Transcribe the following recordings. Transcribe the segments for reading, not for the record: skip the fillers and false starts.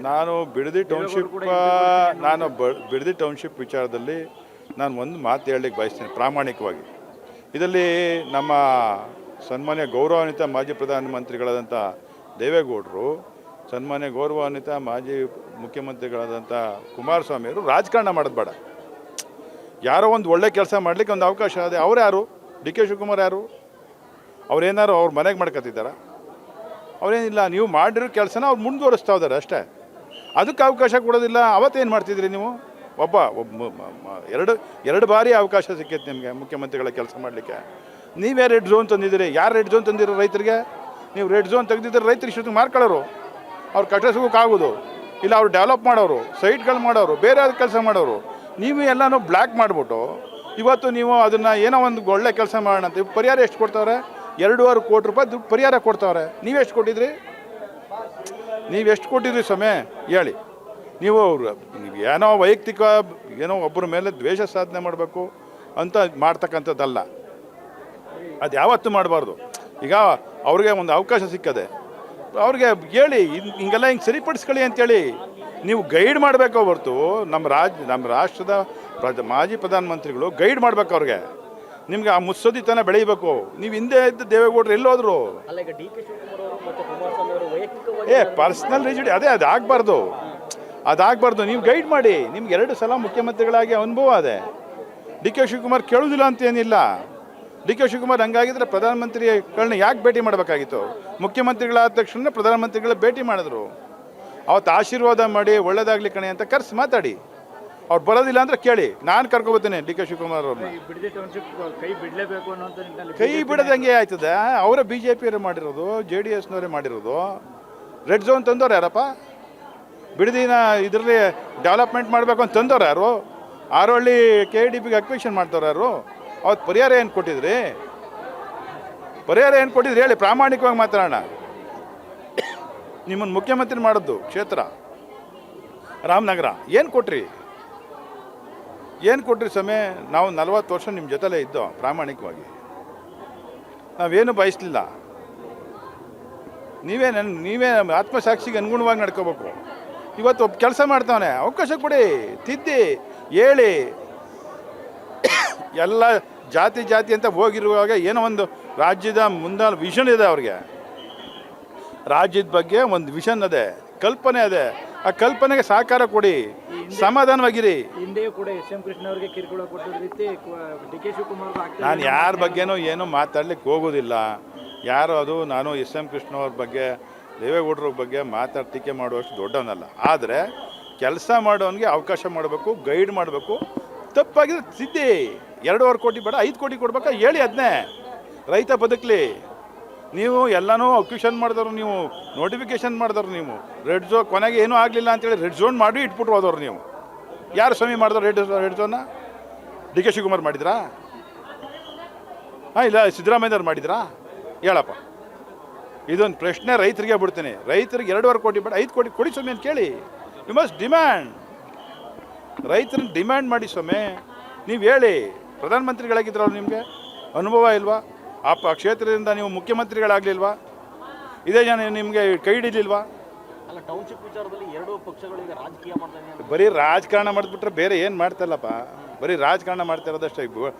ನಾನು ಬಿಡದಿ ಟೌನ್ಶಿಪ್ ವಿಚಾರದಲ್ಲಿ ನಾನು ಒಂದು ಮಾತು ಹೇಳಲಿಕ್ಕೆ ಬಯಸ್ತೀನಿ ಪ್ರಾಮಾಣಿಕವಾಗಿ. ಇದರಲ್ಲಿ ನಮ್ಮ ಸನ್ಮಾನ್ಯ ಗೌರವಾನ್ವಿತ ಮಾಜಿ ಪ್ರಧಾನಮಂತ್ರಿಗಳಾದಂಥ ದೇವೇಗೌಡರು, ಸನ್ಮಾನ್ಯ ಗೌರವಾನ್ವಿತ ಮಾಜಿ ಮುಖ್ಯಮಂತ್ರಿಗಳಾದಂಥ ಕುಮಾರಸ್ವಾಮಿಯವರು ರಾಜಕಾರಣ ಮಾಡೋದು ಬೇಡ. ಯಾರೋ ಒಂದು ಒಳ್ಳೆ ಕೆಲಸ ಮಾಡಲಿಕ್ಕೆ ಒಂದು ಅವಕಾಶ ಇದೆ. ಅವ್ರು ಯಾರು? ಡಿ ಕೆ ಶಿವಕುಮಾರ್ ಯಾರು? ಅವ್ರೇನಾರು ಅವ್ರ ಮನೆಗೆ ಮಾಡ್ಕೊತಿದ್ದಾರ? ಅವರೇನಿಲ್ಲ. ನೀವು ಮಾಡಿರೋ ಕೆಲಸನ ಅವ್ರು ಮುಂದುವರಿಸ್ತಾ ಇದ್ದಾರೆ ಅಷ್ಟೇ. ಅದಕ್ಕೆ ಅವಕಾಶ ಕೊಡೋದಿಲ್ಲ. ಅವತ್ತೇನು ಮಾಡ್ತಿದ್ರಿ ನೀವು? ಎರಡು ಬಾರಿ ಅವಕಾಶ ಸಿಕ್ಕೈತೆ ನಿಮಗೆ ಮುಖ್ಯಮಂತ್ರಿಗಳ ಕೆಲಸ ಮಾಡಲಿಕ್ಕೆ. ನೀವೇ ರೆಡ್ ಝೋನ್ ತಂದಿದ್ದೀರಿ. ಯಾರು ರೆಡ್ ಝೋನ್ ತಂದಿರೋ ರೈತರಿಗೆ? ನೀವು ರೆಡ್ ಝೋನ್ ತೆಗೆದಿದ್ದರೆ ರೈತರು ಇಷ್ಟೊತ್ತಿಗೆ ಮಾರ್ಕೊಳ್ಳೋರು, ಅವ್ರು ಕಟ್ಟಿಸೋಕ್ಕಾಗೋದು ಇಲ್ಲ, ಅವ್ರು ಡೆವಲಪ್ ಮಾಡೋರು, ಸೈಟ್ಗಳು ಮಾಡೋರು, ಬೇರೆ ಕೆಲಸ ಮಾಡೋರು. ನೀವು ಎಲ್ಲನೂ ಬ್ಲ್ಯಾಕ್ ಮಾಡಿಬಿಟ್ಟು ಇವತ್ತು ನೀವು ಅದನ್ನು ಏನೋ ಒಂದು ಒಳ್ಳೆ ಕೆಲಸ ಮಾಡೋಣ ಅಂತ ಪರಿಹಾರ ಎಷ್ಟು ಕೊಡ್ತಾವ್ರೆ? 2.5 ಕೋಟಿ ರೂಪಾಯಿ ದುಡ್ಡು ಪರಿಹಾರ ಕೊಡ್ತಾವ್ರೆ. ನೀವೆಷ್ಟು ಕೊಟ್ಟಿದ್ರಿ? ಸಮಯ ಹೇಳಿ. ನೀವು ಏನೋ ವೈಯಕ್ತಿಕ ಏನೋ ಒಬ್ಬರ ಮೇಲೆ ದ್ವೇಷ ಸಾಧನೆ ಮಾಡಬೇಕು ಅಂತ ಮಾಡ್ತಕ್ಕಂಥದ್ದಲ್ಲ. ಅದು ಯಾವತ್ತೂ ಮಾಡಬಾರ್ದು. ಈಗ ಅವ್ರಿಗೆ ಒಂದು ಅವಕಾಶ ಸಿಕ್ಕದೆ, ಅವ್ರಿಗೆ ಹೇಳಿ ಹಿಂಗೆಲ್ಲ ಹಿಂಗೆ ಸರಿಪಡಿಸ್ಕೊಳ್ಳಿ ಅಂತೇಳಿ ನೀವು ಗೈಡ್ ಮಾಡಬೇಕು ಹೊರತು ನಮ್ಮ ರಾಷ್ಟ್ರದ ಮಾಜಿ ಪ್ರಧಾನಮಂತ್ರಿಗಳು ಗೈಡ್ ಮಾಡಬೇಕು ಅವ್ರಿಗೆ. ನಿಮ್ಗೆ ಆ ಮುತ್ಸದ್ದಿತನ ಬೆಳೀಬೇಕು. ನೀವು ಹಿಂದೆ ಇದ್ದ ದೇವೇಗೌಡರು ಎಲ್ಲೋದ್ರು? Personal rigid ಅದಾಗಬಾರ್ದು. ನೀವು ಗೈಡ್ ಮಾಡಿ. ನಿಮ್ಗೆ 2 ಸಲ ಮುಖ್ಯಮಂತ್ರಿಗಳಾಗಿ ಅನುಭವ ಅದೇ. ಡಿ ಕೆ ಶಿವಕುಮಾರ್ ಕೇಳೋದಿಲ್ಲ ಅಂತೇನಿಲ್ಲ. ಡಿ ಕೆ ಶಿವಕುಮಾರ್ ಹಂಗಾಗಿದ್ರೆ ಪ್ರಧಾನಮಂತ್ರಿಗಳನ್ನ ಯಾಕೆ ಭೇಟಿ ಮಾಡಬೇಕಾಗಿತ್ತು? ಮುಖ್ಯಮಂತ್ರಿಗಳಾದ ತಕ್ಷಣ ಪ್ರಧಾನಮಂತ್ರಿಗಳ ಭೇಟಿ ಮಾಡಿದ್ರು. ಅವತ್ತು ಆಶೀರ್ವಾದ ಮಾಡಿ ಒಳ್ಳೇದಾಗಲಿ ಕಣೆ ಅಂತ ಕರೆಸಿ ಮಾತಾಡಿ. ಅವ್ರು ಬರೋದಿಲ್ಲ ಅಂದ್ರೆ ಕೇಳಿ, ನಾನು ಕರ್ಕೊಬರ್ತೀನಿ ಡಿ ಕೆ ಶಿವಕುಮಾರ್ ಅವ್ರನ್ನ. ಕೈ ಬಿಡದಂಗೆ ಆಯ್ತದೆ. ಅವರೇ BJP ಮಾಡಿರೋದು, JDSನವರೇ ಮಾಡಿರೋದು. ರೆಡ್ ಝೋನ್ ತಂದವ್ರು ಯಾರಪ್ಪ? ಬಿಡದಿನ ಇದರಲ್ಲಿ ಡೆವಲಪ್ಮೆಂಟ್ ಮಾಡಬೇಕು ಅಂತ ತಂದವ್ರು ಯಾರು? ಆರೋಹಳ್ಳಿ KDPಗೆ ಅಕ್ವಿಷನ್ ಮಾಡ್ತವ್ರು ಯಾರು? ಅವತ್ತು ಪರಿಹಾರ ಏನು ಕೊಟ್ಟಿದ್ರಿ ಹೇಳಿ, ಪ್ರಾಮಾಣಿಕವಾಗಿ ಮಾತಾಡೋಣ. ನಿಮ್ಮನ್ನು ಮುಖ್ಯಮಂತ್ರಿ ಮಾಡೋದು ಕ್ಷೇತ್ರ ರಾಮನಗರ. ಏನು ಕೊಟ್ರಿ ಸಮಯ? ನಾವು 40 ವರ್ಷ ನಿಮ್ಮ ಜೊತೆಲೇ ಇದ್ದೋ ಪ್ರಾಮಾಣಿಕವಾಗಿ. ನಾವೇನು ಬಯಸಲಿಲ್ಲ. ನೀವೇ ಆತ್ಮಸಾಕ್ಷಿಗೆ ಅನುಗುಣವಾಗಿ ನಡ್ಕೋಬೇಕು. ಇವತ್ತು ಒಬ್ಬ ಕೆಲಸ ಮಾಡ್ತಾವನೆ, ಅವಕಾಶ ಕೊಡಿ, ತಿದ್ದಿ ಹೇಳಿ. ಎಲ್ಲ ಜಾತಿ ಅಂತ ಹೋಗಿರುವಾಗ ಏನೋ ಒಂದು ರಾಜ್ಯದ ಮುಂದೆ ವಿಷನ್ ಇದೆ ಅವ್ರಿಗೆ. ರಾಜ್ಯದ ಬಗ್ಗೆ ಒಂದು ವಿಷನ್ ಅದೇ, ಕಲ್ಪನೆ ಅದೇ. ಆ ಕಲ್ಪನೆಗೆ ಸಹಕಾರ ಕೊಡಿ, ಸಮಾಧಾನವಾಗಿರಿ. ಹಿಂದೆಯೂ ಕೂಡ SM ಕೃಷ್ಣ ಅವರಿಗೆ ಕಿರುಕುಳ ಕೊಟ್ಟಿದ್ದ ರೀತಿ ಡಿ ಕೆ ಶಿವಕುಮಾರ್ ನಾನು ಯಾರ ಬಗ್ಗೆನೂ ಏನೂ ಮಾತಾಡ್ಲಿಕ್ಕೆ ಹೋಗೋದಿಲ್ಲ. ನಾನು SM ಕೃಷ್ಣ ಅವ್ರ ಬಗ್ಗೆ, ದೇವೇಗೌಡರ ಬಗ್ಗೆ ಟೀಕೆ ಮಾಡುವಷ್ಟು ದೊಡ್ಡವನಲ್ಲ. ಆದರೆ ಕೆಲಸ ಮಾಡೋನಿಗೆ ಅವಕಾಶ ಮಾಡಬೇಕು, ಗೈಡ್ ಮಾಡಬೇಕು. ತಪ್ಪಾಗಿದ್ರೆ ಸಿದ್ದಿ. 2.5 ಕೋಟಿ ಬೇಡ, 5 ಕೋಟಿ ಕೊಡ್ಬೇಕಾ ಹೇಳಿ. ಅದನ್ನೇ ರೈತ ಬದುಕಲಿ. ನೀವು ಎಲ್ಲನೂ ಅಕ್ವಿಷನ್ ಮಾಡಿದವರು, ನೀವು ನೋಟಿಫಿಕೇಶನ್ ಮಾಡಿದವರು, ನೀವು ರೆಡ್ ಝೋನ್ ಕೊನೆಗೆ ಏನೂ ಆಗಲಿಲ್ಲ ಅಂತೇಳಿ ರೆಡ್ ಝೋನ್ ಮಾಡಿ ಇಟ್ಬಿಟ್ಟು ಹೋದವ್ರು ನೀವು. ಯಾರು ಸ್ವಾಮಿ ಮಾಡಿದವ್ರು ರೆಡ್ ಝೋನ್ನ? ಡಿ ಕೆ ಶಿವಕುಮಾರ್ ಮಾಡಿದ್ರಾ? ಇಲ್ಲ ಸಿದ್ದರಾಮಯ್ಯವ್ರು ಮಾಡಿದ್ರಾ? ಹೇಳಪ್ಪ. ಇದೊಂದು ಪ್ರಶ್ನೆ ರೈತರಿಗೆ ಬಿಡ್ತೀನಿ. ರೈತರಿಗೆ 2.5 ಕೋಟಿ ಬೇಡ, 5 ಕೋಟಿ ಕೊಡಿ ಸ್ವಾಮಿ ಅಂತ ಕೇಳಿ. You must demand. ರೈತರನ್ನ ಡಿಮ್ಯಾಂಡ್ ಮಾಡಿ ಸ್ವಾಮಿ. ನೀವು ಹೇಳಿ. ಪ್ರಧಾನಮಂತ್ರಿಗಳಾಗಿದ್ರಲ್ಲ, ನಿಮಗೆ ಅನುಭವ ಇಲ್ವಾ? ಆ ಕ್ಷೇತ್ರದಿಂದ ನೀವು ಮುಖ್ಯಮಂತ್ರಿಗಳಾಗಲಿಲ್ವಾ? ಇದೇ ಜನ ನಿಮಗೆ ಕೈ ಹಿಡಿಲಿಲ್ವಾ? ಟೌನ್ಶಿಪ್ ವಿಚಾರದಲ್ಲಿ 2 ಪಕ್ಷಗಳಿಗೆ ರಾಜಕೀಯ ಮಾಡ್ತಾರೆ. ಬರೀ ರಾಜಕಾರಣ ಮಾಡಿಬಿಟ್ರೆ ಬೇರೆ ಏನು ಮಾಡ್ತಾಯಿಲ್ಲಪ್ಪ. ಬರೀ ರಾಜಕಾರಣ ಮಾಡ್ತಾ ಇರೋದಷ್ಟೇ.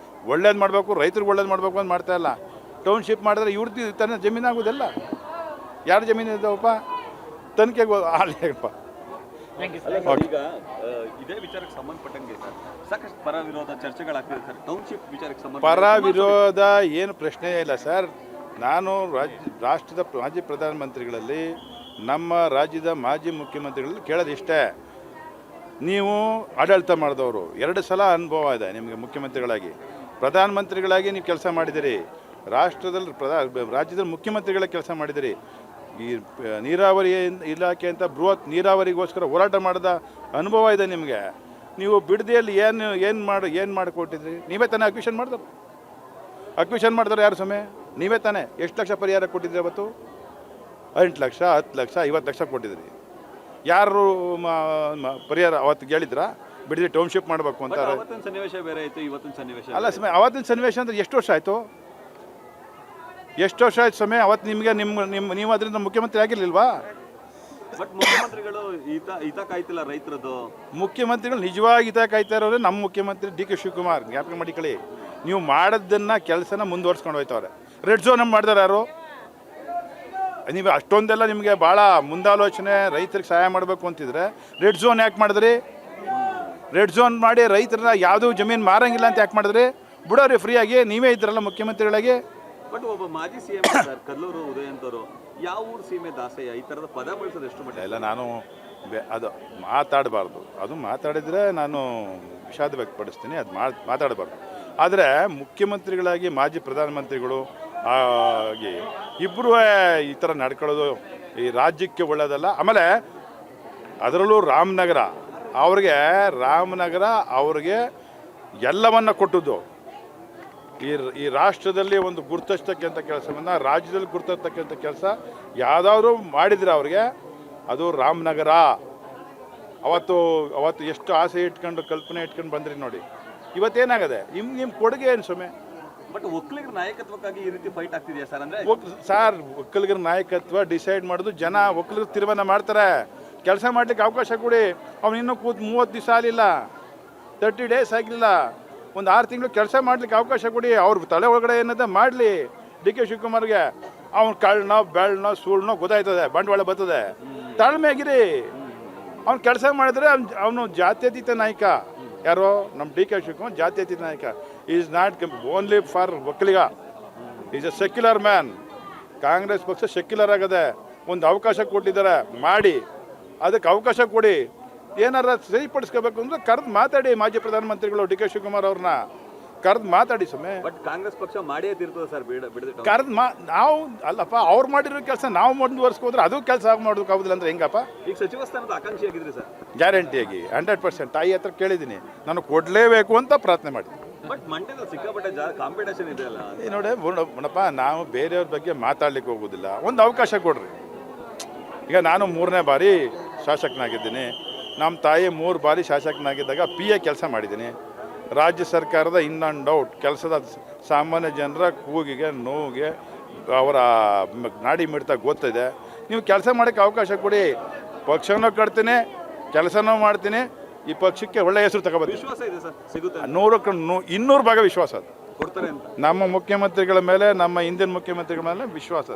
ಒಳ್ಳೇದು ಮಾಡಬೇಕು, ರೈತರಿಗೆ ಒಳ್ಳೇದು ಮಾಡಬೇಕು ಅಂತ ಮಾಡ್ತಾ ಇಲ್ಲ. ಟೌನ್ಶಿಪ್ ಮಾಡಿದ್ರೆ ಇವ್ರದ್ದು ತನ್ನ ಜಮೀನಾಗೋದಿಲ್ಲ. ಯಾರು ಜಮೀನು ಇದ್ದಾವಪ್ಪ? ತನಿಖೆಗೆ ಆಗಪ್ಪ. ಈಗ ಇದೇ ವಿಚಾರಕ್ಕೆ ಸಂಬಂಧಪಟ್ಟಂಗೆ ಸರ್ ಸಾಕಷ್ಟು ಪರ ವಿರೋಧ ಚರ್ಚೆಗಳಾಗ್ತಿದೆ ಸರ್. ಟೌನ್ಶಿಪ್ ವಿಚಾರಕ್ಕೆ ಸಂಬಂಧ ಪರ ವಿರೋಧ ಏನು ಪ್ರಶ್ನೆ ಇಲ್ಲ ಸರ್. ನಾನು ರಾಷ್ಟ್ರದ ಮಾಜಿ ಪ್ರಧಾನಮಂತ್ರಿಗಳಲ್ಲಿ, ನಮ್ಮ ರಾಜ್ಯದ ಮಾಜಿ ಮುಖ್ಯಮಂತ್ರಿಗಳಲ್ಲಿ ಕೇಳೋದಿಷ್ಟೇ. ನೀವು ಆಡಳಿತ ಮಾಡಿದವರು, 2 ಸಲ ಅನುಭವ ಇದೆ ನಿಮಗೆ ಮುಖ್ಯಮಂತ್ರಿಗಳಾಗಿ. ಪ್ರಧಾನಮಂತ್ರಿಗಳಾಗಿ ನೀವು ಕೆಲಸ ಮಾಡಿದಿರಿ. ರಾಜ್ಯದಲ್ಲಿ ಮುಖ್ಯಮಂತ್ರಿಗಳ ಕೆಲಸ ಮಾಡಿದಿರಿ. ಈ ನೀರಾವರಿ ಇಲಾಖೆ ಅಂತ ಬೃಹತ್ ನೀರಾವರಿಗೋಸ್ಕರ ಹೋರಾಟ ಮಾಡಿದ ಅನುಭವ ಇದೆ ನಿಮಗೆ. ನೀವು ಬಿಡದಿಯಲ್ಲಿ ಏನು ಮಾಡಿಕೊಟ್ಟಿದ್ರಿ? ನೀವೇ ತಾನೇ ಅಕ್ವಿಷನ್ ಮಾಡಿದವರು ಯಾರು ಸಮಯ? ನೀವೇ ತಾನೇ. ಎಷ್ಟು ಲಕ್ಷ ಪರಿಹಾರ ಕೊಟ್ಟಿದ್ರಿ ಅವತ್ತು? 8 ಲಕ್ಷ, 10 ಲಕ್ಷ, 50 ಲಕ್ಷ ಕೊಟ್ಟಿದ್ರಿ. ಯಾರು ಪರಿಹಾರ ಅವತ್ತು ಹೇಳಿದ್ರಾ ಬಿಡದಿ ಟೌನ್ಶಿಪ್ ಮಾಡಬೇಕು ಅಂತ? ಸನ್ನಿವೇಶ ಬೇರೆ ಆಯಿತು, ಇವತ್ತಿನ ಸನ್ನಿವೇಶ ಅಲ್ಲ ಸಮಯ. ಅವತ್ತಿನ ಸನ್ನಿವೇಶ ಅಂದರೆ ಎಷ್ಟು ವರ್ಷ ಆಯಿತು ಸಮಯ? ಅವತ್ತು ನಿಮಗೆ ನೀವು ಅದರಿಂದ ಮುಖ್ಯಮಂತ್ರಿ ಆಗಿರಲಿಲ್ವಾ? ಬಟ್ ಮುಖ್ಯಮಂತ್ರಿಗಳು ಹಿತ ಕಾಯ್ತಿಲ್ಲ ರೈತರದ್ದು. ಮುಖ್ಯಮಂತ್ರಿಗಳು ನಿಜವಾಗಿ ಹಿತ ಕಾಯ್ತಾ ಇರೋರು ನಮ್ಮ ಮುಖ್ಯಮಂತ್ರಿ ಡಿ ಕೆ ಶಿವಕುಮಾರ್. ಜ್ಞಾಪಕ ಮಾಡಿಕೊಳ್ಳಿ, ನೀವು ಮಾಡೋದನ್ನು ಕೆಲಸನ ಮುಂದುವರ್ಸ್ಕೊಂಡು ಹೋಯ್ತವ್ರೆ. ರೆಡ್ ಝೋನ್ ಮಾಡಿದಾರೆ ಯಾರು? ನೀವು ಅಷ್ಟೊಂದೆಲ್ಲ ನಿಮಗೆ ಭಾಳ ಮುಂದಾಲೋಚನೆ ರೈತರಿಗೆ ಸಹಾಯ ಮಾಡಬೇಕು ಅಂತಿದ್ರೆ ರೆಡ್ ಝೋನ್ ಯಾಕೆ ಮಾಡಿದ್ರಿ? ರೆಡ್ ಝೋನ್ ಮಾಡಿ ರೈತರನ್ನ ಯಾವುದೂ ಜಮೀನು ಮಾರಂಗಿಲ್ಲ ಅಂತ ಯಾಕೆ ಮಾಡಿದ್ರಿ? ಬಿಡೋರಿ ಫ್ರೀಯಾಗಿ, ನೀವೇ ಇದ್ರಲ್ಲ ಮುಖ್ಯಮಂತ್ರಿಗಳಾಗಿ. ಬಟ್ ಒಬ್ಬ ಮಾಜಿ ಸಿ ಎಂ ಸರ್ ಕಲ್ಲೂರು ಉದಯಂತವರು ಯಾವ ಊರು ಸೀಮೆ ದಾಸಯ್ಯ ಈ ಥರದ ಪದ ಬಳಸೋದು ಎಷ್ಟು ಮಟ್ಟ? ಎಲ್ಲ ನಾನು ಅದು ಮಾತಾಡಬಾರ್ದು. ಅದು ಮಾತಾಡಿದರೆ ನಾನು ವಿಷಾದ ವ್ಯಕ್ತಪಡಿಸ್ತೀನಿ, ಅದು ಮಾತಾಡಬಾರ್ದು. ಆದರೆ ಮುಖ್ಯಮಂತ್ರಿಗಳಾಗಿ ಮಾಜಿ ಪ್ರಧಾನಮಂತ್ರಿಗಳು ಆಗಿ ಇಬ್ಬರೂ ಈ ಥರ ನಡ್ಕೊಳ್ಳೋದು ಈ ರಾಜ್ಯಕ್ಕೆ ಒಳ್ಳೆಯದಲ್ಲ. ಆಮೇಲೆ ಅದರಲ್ಲೂ ರಾಮನಗರ ಅವ್ರಿಗೆ ಎಲ್ಲವನ್ನ ಕೊಟ್ಟದ್ದು. ಈ ರಾಷ್ಟ್ರದಲ್ಲಿ ಒಂದು ಗುರುತಿಸ್ತಕ್ಕಂಥ ಕೆಲಸವನ್ನು ರಾಜ್ಯದಲ್ಲಿ ಗುರುತಿಸ್ತಕ್ಕಂಥ ಕೆಲಸ ಯಾವುದಾದ್ರು ಮಾಡಿದರೆ ಅವ್ರಿಗೆ ಅದು ರಾಮನಗರ. ಅವತ್ತು ಎಷ್ಟು ಆಸೆ ಇಟ್ಕೊಂಡು ಕಲ್ಪನೆ ಇಟ್ಕೊಂಡು ಬಂದ್ರಿ ನೋಡಿ, ಇವತ್ತೇನಾಗದೆ? ನಿಮ್ಮ ಕೊಡುಗೆ ಏನು ಸುಮ್ಮನೆ? ಬಟ್ ಒಕ್ಕಲಿಗರ ನಾಯಕತ್ವಕ್ಕಾಗಿ ಈ ರೀತಿ ಫೈಟ್ ಆಗ್ತಿದೆಯಾ ಸರ್? ಅಂದರೆ ಸರ್, ಒಕ್ಕಲಿಗರ ನಾಯಕತ್ವ ಡಿಸೈಡ್ ಮಾಡೋದು ಜನ. ಒಕ್ಕಲಿಗರು ತೀರ್ಮಾನ ಮಾಡ್ತಾರೆ. ಕೆಲಸ ಮಾಡ್ಲಿಕ್ಕೆ ಅವಕಾಶ ಕೊಡಿ. ಅವ್ನು ಇನ್ನೂ 30 ದಿವಸ ಆಗಲಿಲ್ಲ, 30 ಡೇಸ್ ಆಗಲಿಲ್ಲ, ಒಂದು 6 ತಿಂಗಳು ಕೆಲಸ ಮಾಡ್ಲಿಕ್ಕೆ ಅವಕಾಶ ಕೊಡಿ. ಅವ್ರ ತಲೆ ಒಳಗಡೆ ಏನದ ಮಾಡಲಿ. ಡಿ ಕೆ ಶಿವಕುಮಾರ್ಗೆ ಅವ್ನು ಕಳ್ಳನೋ ಬೆಳ್ಳನೋ ಸುಳ್ಳನೋ ಗೊತ್ತಾಯ್ತದೆ, ಬಂಡವಾಳ ಬರ್ತದೆ. ತಾಳ್ಮೆಯಾಗಿರಿ. ಅವ್ನು ಕೆಲಸ ಮಾಡಿದ್ರೆ ಅವನು ಜಾತ್ಯತೀತ ನಾಯಕ. ಯಾರೋ ನಮ್ಮ ಡಿ ಕೆ ಶಿವಕುಮಾರ್ ಜಾತ್ಯತೀತ ನಾಯಕ. Is not only for Vokkaliga, is A secular man. Congress ಪಕ್ಷ ಸೆಕ್ಯುಲರ್ ಆಗದೆ, ಒಂದು ಅವಕಾಶ ಕೊಟ್ಟಿದ್ದಾರೆ, ಮಾಡಿ. ಅದಕ್ಕೆ ಅವಕಾಶ ಕೊಡಿ. ಏನಾರ ಸರಿಪಡಿಸ್ಕೋಬೇಕು ಅಂದರೆ ಕರೆದು ಮಾತಾಡಿ. ಮಾಜಿ ಪ್ರಧಾನಮಂತ್ರಿಗಳು ಡಿ ಕೆ ಶಿವಕುಮಾರ್ ಅವ್ರನ್ನ ಕರೆದು ಮಾತಾಡಿ ಸುಮ್ಮನೆ. ಬಟ್ ಕಾಂಗ್ರೆಸ್ ಪಕ್ಷ ಮಾಡೇ ತಿರ್ತದೆ ಸರ್, ಬಿಡದೆ ಕರೆದು ನಾವು ಅಲ್ಲಪ್ಪ, ಅವ್ರು ಮಾಡಿರೋ ಕೆಲಸ ನಾವು ಮುಂದುವರ್ಸ್ಕೋದ್ರೆ ಅದು ಕೆಲಸ ಮಾಡೋಕ್ಕಾಗೋದಿಲ್ಲ ಅಂದರೆ ಹೆಂಗಪ್ಪ? ಈಗ ಸಚಿವ ಸ್ಥಾನದ ಆಕಾಂಕ್ಷಿ ಆಗಿದ್ರಿ ಸರ್? ಗ್ಯಾರಂಟಿಯಾಗಿ 100%. ತಾಯಿ ಹತ್ರ ಕೇಳಿದ್ದೀನಿ, ನಾನು ಕೊಡಲೇಬೇಕು ಅಂತ ಪ್ರಾರ್ಥನೆ ಮಾಡಿ. ಬಟ್ ಮಂಡ್ಯದಲ್ಲಿ ಸಿಕ್ಕಾಪಟ್ಟೆ ಕಾಂಪಿಟೇಷನ್ ಇದೆ ಅಲ್ಲ ನೋಡಿ ಬುಣಪ್ಪ, ನಾವು ಬೇರೆಯವ್ರ ಬಗ್ಗೆ ಮಾತಾಡ್ಲಿಕ್ಕೆ ಹೋಗೋದಿಲ್ಲ. ಒಂದು ಅವಕಾಶ ಕೊಡ್ರಿ. ಈಗ ನಾನು 3ನೇ ಬಾರಿ ಶಾಸಕನಾಗಿದ್ದೀನಿ. ನಮ್ಮ ತಾಯಿ 3 ಬಾರಿ ಶಾಸಕನಾಗಿದ್ದಾಗ PA ಕೆಲಸ ಮಾಡಿದ್ದೀನಿ. ರಾಜ್ಯ ಸರ್ಕಾರದ ಇನ್ ಆ್ಯಂಡ್ ಔಟ್ ಕೆಲಸದ ಸಾಮಾನ್ಯ ಜನರ ಕೂಗಿಗೆ ನೋವಿಗೆ ಅವರ ನಾಡಿ ಮಿಡ್ತ ಗೊತ್ತಿದೆ. ನೀವು ಕೆಲಸ ಮಾಡೋಕ್ಕೆ ಅವಕಾಶ ಕೊಡಿ. ಪಕ್ಷನೂ ಕಟ್ತೀನಿ, ಕೆಲಸನೂ ಮಾಡ್ತೀನಿ. ಈ ಪಕ್ಷಕ್ಕೆ ಒಳ್ಳೆಯ ಹೆಸರು ತಗೋಬರ್ತೀನಿ. ವಿಶ್ವಾಸ ಇದೆ ಸರ್, ಸಿಗುತ್ತೆ 100ಕ್ಕೆ 200 ಭಾಗ ವಿಶ್ವಾಸ. ಕೊಡ್ತಾರೆ ಅಂತ ನಮ್ಮ ಮುಖ್ಯಮಂತ್ರಿಗಳ ಮೇಲೆ, ನಮ್ಮ ಹಿಂದಿನ ಮುಖ್ಯಮಂತ್ರಿಗಳ ಮೇಲೆ ವಿಶ್ವಾಸ.